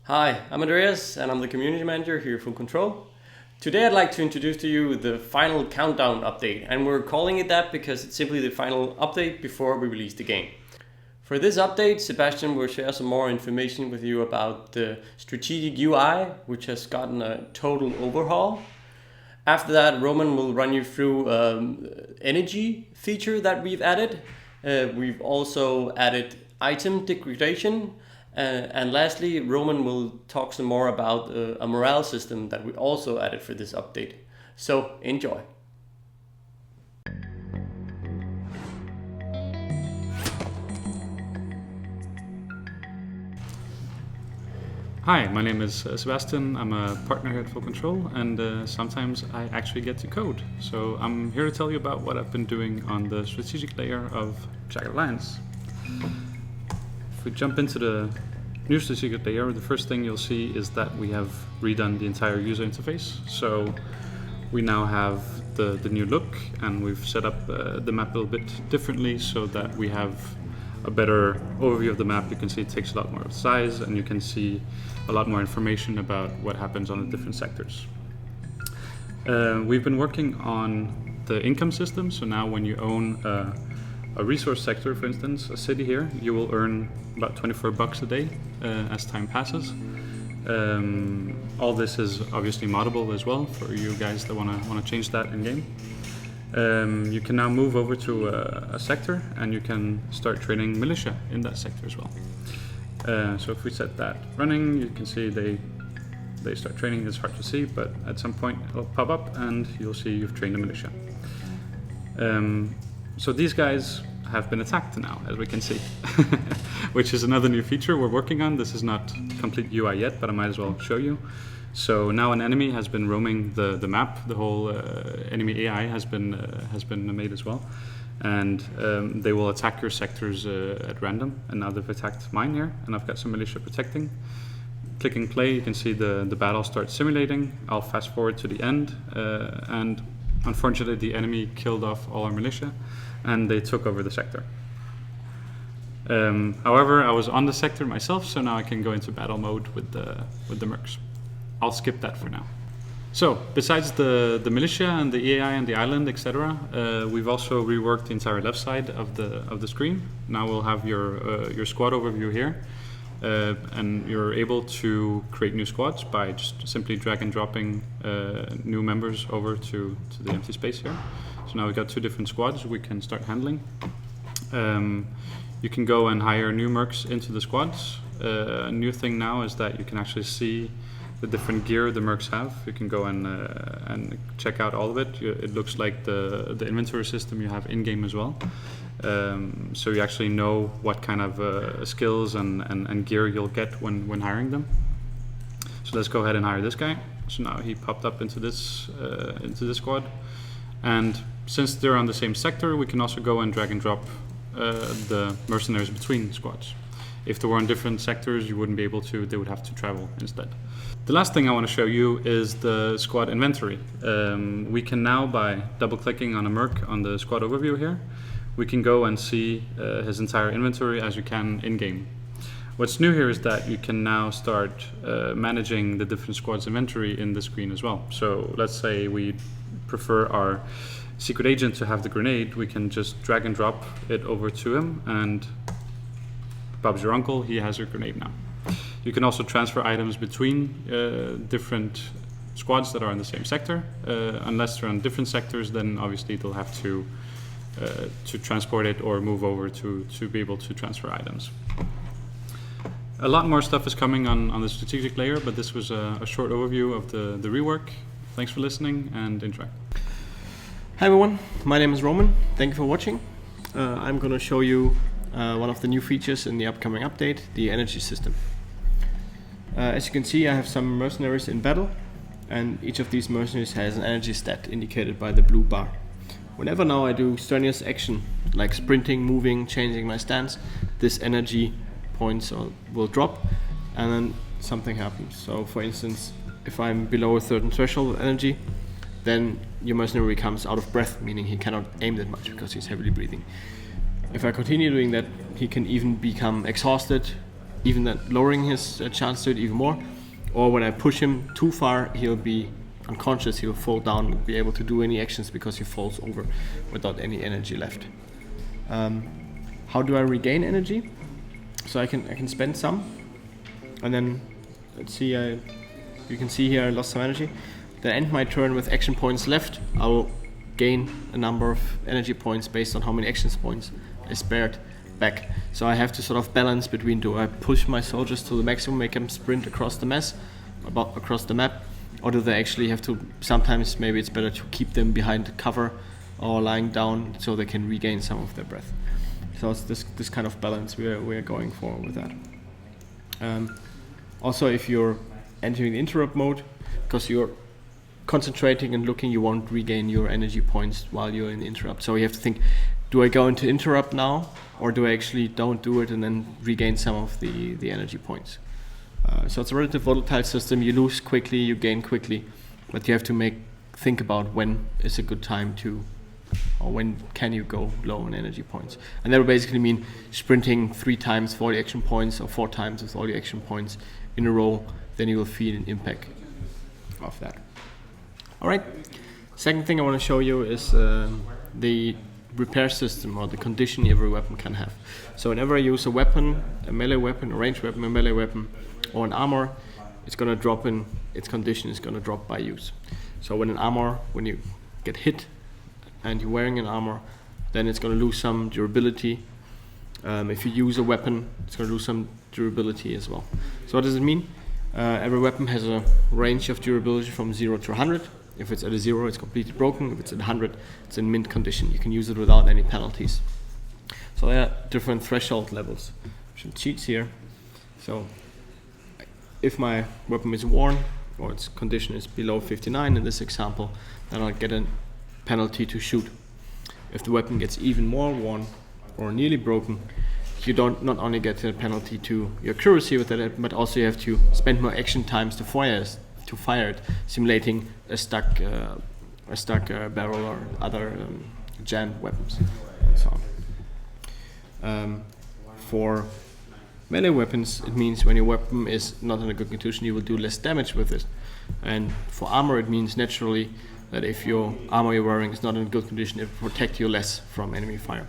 Hi, I'm Andreas and I'm the community manager here for Control. Today I'd like to introduce to you the final countdown update, and we're calling it that because it's simply the final update before we release the game. For this update, Sebastian will share some more information with you about the strategic UI, which has gotten a total overhaul. After that, Roman will run you through energy feature that we've added. We've also added item degradation. And lastly, Roman will talk some more about a morale system that we also added for this update. So enjoy. Hi, my name is Sebastian. I'm a partner here at Full Control, and sometimes I actually get to code. So I'm here to tell you about what I've been doing on the strategic layer of Jagged Alliance. If we jump into the new strategic layer, the first thing you'll see is that we have redone the entire user interface. So we now have the new look, and we've set up the map a little bit differently so that we have a better overview of the map. You can see it takes a lot more size, and you can see a lot more information about what happens on the different sectors. We've been working on the income system, so now when you own a resource sector, for instance, a city here, you will earn about 24 bucks a day as time passes. All this is obviously moddable as well for you guys that want to change that in game. You can now move over to a sector, and you can start training militia in that sector as well. So if we set that running, you can see they start training. It's hard to see, but at some point it'll pop up and you'll see you've trained a militia. So these guys have been attacked now, as we can see, which is another new feature we're working on. This is not complete UI yet, but I might as well show you. So now an enemy has been roaming the map. The whole enemy AI has been made as well, and they will attack your sectors at random. And now they've attacked mine here, and I've got some militia protecting. Clicking play, you can see the battle starts simulating. I'll fast forward to the end, and unfortunately the enemy killed off all our militia, and they took over the sector. However, I was on the sector myself, so now I can go into battle mode with the mercs. I'll skip that for now. So, besides the militia and the AI and the island, etc., we've also reworked the entire left side of the screen. Now we'll have your squad overview here, and you're able to create new squads by just simply drag and dropping new members over to the empty space here. So now we've got two different squads we can start handling. You can go and hire new mercs into the squads. A new thing now is that you can actually see the different gear the mercs have. You can go and check out all of it. It looks like the inventory system you have in-game as well. So you actually know what kind of skills and gear you'll get when hiring them. So let's go ahead and hire this guy. So now he popped up into this squad. And since they're on the same sector, we can also go and drag and drop the mercenaries between squads. If they were on different sectors, you wouldn't be able to. They would have to travel instead. The last thing I want to show you is the squad inventory. We can now, by double-clicking on a merc on the squad overview here, we can go and see his entire inventory as you can in-game. What's new here is that you can now start managing the different squads' inventory in the screen as well. So let's say we prefer our secret agent to have the grenade. We can just drag and drop it over to him, and Bob's your uncle, he has your grenade now. You can also transfer items between different squads that are in the same sector. Unless they're on different sectors, then obviously they'll have to transport it or move over to be able to transfer items. A lot more stuff is coming on the strategic layer, but this was a short overview of the rework. Thanks for listening, and enjoy. Hi everyone, my name is Roman. Thank you for watching. I'm going to show you one of the new features in the upcoming update, the energy system. As you can see, I have some mercenaries in battle, and each of these mercenaries has an energy stat indicated by the blue bar. Whenever now I do strenuous action, like sprinting, moving, changing my stance, this energy points will drop, and then something happens. So for instance, if I'm below a certain threshold of energy, then your mercenary becomes out of breath, meaning he cannot aim that much because he's heavily breathing. If I continue doing that, he can even become exhausted, even then lowering his chance to it even more. Or when I push him too far, he'll be unconscious, he'll fall down, won't be able to do any actions because he falls over without any energy left. How do I regain energy? So I can spend some, and then let's see. You can see here I lost some energy. Then end my turn with action points left. I will gain a number of energy points based on how many action points I spared back. So I have to sort of balance between, do I push my soldiers to the maximum, make them sprint across the across the map, or do they actually have to, sometimes maybe it's better to keep them behind cover or lying down so they can regain some of their breath. So it's this kind of balance we're going for with that. Also, if you're entering the interrupt mode, because you're concentrating and looking, you won't regain your energy points while you're in interrupt. So you have to think, do I go into interrupt now, or do I actually don't do it and then regain some of the energy points? So it's a relative volatile system. You lose quickly, you gain quickly, but you have to think about when is a good time to, or when can you go low on energy points. And that would basically mean sprinting 3 times for all the action points or 4 times with all the action points in a row, then you will feel an impact of that. Alright, second thing I want to show you is the repair system or the condition every weapon can have. So whenever I use a weapon, a melee weapon, a ranged weapon, a melee weapon, or an armor, it's going to drop in, its condition is going to drop by use. So when you get hit and you're wearing an armor, then it's going to lose some durability. If you use a weapon, it's going to lose some durability as well. So what does it mean? Every weapon has a range of durability from 0 to 100. If it's at a 0, it's completely broken. If it's at 100, it's in mint condition. You can use it without any penalties. So there are different threshold levels. Some cheats here. So if my weapon is worn, or its condition is below 59 in this example, then I'll get a penalty to shoot. If the weapon gets even more worn or nearly broken, you not only get a penalty to your accuracy with it, but also you have to spend more action times to fire it, simulating a stuck barrel or other jammed weapons and so on. For melee weapons, it means when your weapon is not in a good condition, you will do less damage with it. And for armor, it means naturally that if your armor you're wearing is not in good condition, it will protect you less from enemy fire.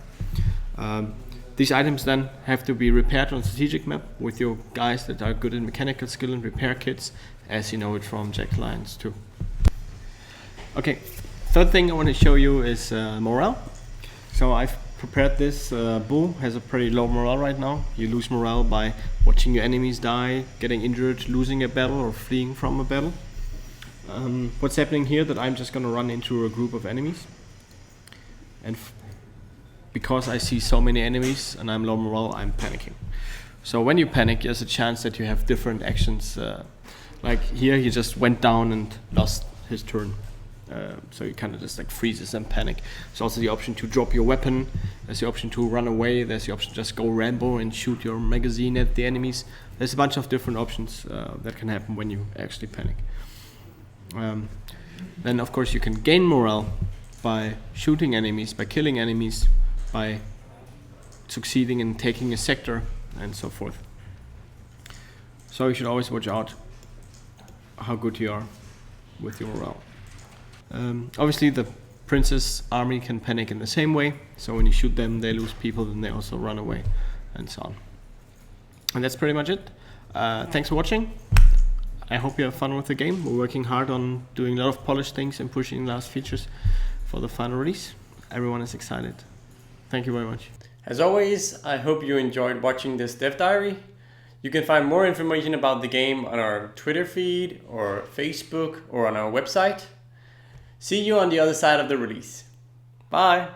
These items then have to be repaired on strategic map with your guys that are good in mechanical skill and repair kits, as you know it from Jagged Lines too. Okay, third thing I want to show you is morale. So I've prepared this. Bull has a pretty low morale right now. You lose morale by watching your enemies die, getting injured, losing a battle, or fleeing from a battle. What's happening here that I'm just going to run into a group of enemies, and because I see so many enemies and I'm low morale, I'm panicking. So when you panic, there's a chance that you have different actions. Like here, he just went down and lost his turn. So you kind of just like freezes and panic. There's also the option to drop your weapon. There's the option to run away. There's the option to just go Rambo and shoot your magazine at the enemies. There's a bunch of different options that can happen when you actually panic. Then of course you can gain morale by shooting enemies, by killing enemies, by succeeding in taking a sector and so forth. So you should always watch out how good you are with your morale. Obviously the Prince's army can panic in the same way, so when you shoot them they lose people, then they also run away and so on. And that's pretty much it. Thanks for watching. I hope you have fun with the game. We're working hard on doing a lot of polished things and pushing last features for the final release. Everyone is excited. Thank you very much. As always, I hope you enjoyed watching this dev diary. You can find more information about the game on our Twitter feed or Facebook or on our website. See you on the other side of the release. Bye!